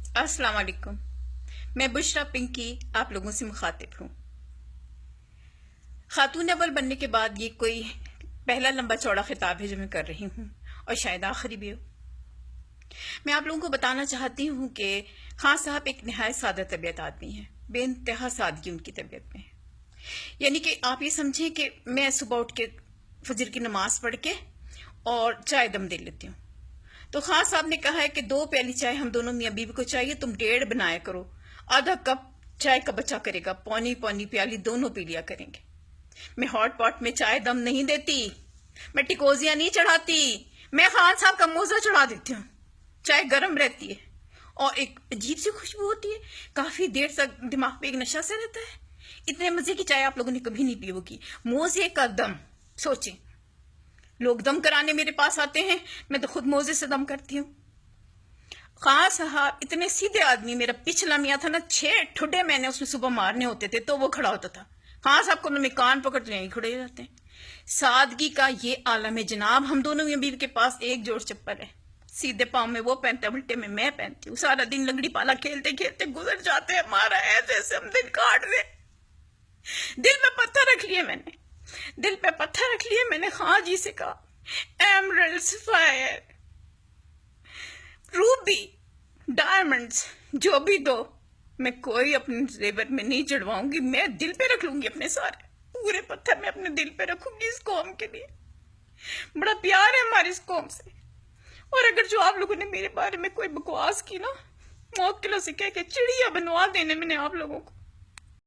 अस्सलाम वालेकुम। मैं बुशरा पिंकी आप लोगों से मुखातिब हूँ। खातून अव्वल बनने के बाद ये कोई पहला लंबा चौड़ा खिताब है जो मैं कर रही हूँ, और शायद आखिरी भी हो। मैं आप लोगों को बताना चाहती हूँ कि खान साहब एक नहायत सादा तबीयत आदमी है, बेइंतहा सादगी उनकी तबीयत में है। यानी कि आप ये समझें कि मैं सुबह उठ के फजर की नमाज पढ़ के और चाय दम दे लेती हूँ। तो खान साहब ने कहा है कि 2 प्याली चाय हम दोनों मियाँ बीवी को चाहिए, तुम 1.5 बनाया करो, आधा कप चाय का बचा करेगा, पौनी पौनी प्याली दोनों पी लिया करेंगे। मैं हॉट पॉट में चाय दम नहीं देती, मैं टिकोजिया नहीं चढ़ाती, मैं खान साहब का मोजा चढ़ा देती हूँ। चाय गर्म रहती है और एक अजीब सी खुशबू होती है, काफी देर तक दिमाग पे एक नशा से रहता है। इतने मजे की चाय आप लोगों ने कभी नहीं पी होगी। मोजे का दम, सोचें, लोग दम कराने मेरे पास आते हैं, मैं तो खुद मोजे से दम करती हूँ। खान साहब इतने सीधे आदमी, मेरा पिछला मियाँ था ना, 6 ठुड्डे मैंने उसमें सुबह मारने होते थे तो वो खड़ा होता था। खान साहब को मैं कान पकड़ते यहीं खड़े हो जाते हैं। सादगी का ये आलम है जनाब। हम दोनों मियाँ बीवी के पास एक जोड़ चप्पल है, सीधे पाँव में वो पहनते, उल्टे में मैं पहनती हूँ। सारा दिन लंगड़ी पाला खेलते खेलते गुजर जाते हैं हमारा, ऐसे हम दिन काट रहे। दिल में पत्थर रख लिए मैंने, दिल पे पत्थर रख लिए मैंने। खां जी से कहा एमरल्ड, सफायर, रूबी, डायमंड्स जो भी दो, मैं कोई अपने जेवर में नहीं चढ़वाऊंगी, मैं दिल पे रख लूंगी। अपने सारे पूरे पत्थर मैं अपने दिल पे रखूंगी इस कौम के लिए। बड़ा प्यार है हमारी इस कौम से। और अगर जो आप लोगों ने मेरे बारे में कोई बकवास की ना, मौत किलो से कह के चिड़िया बनवा देने मैंने आप लोगों को।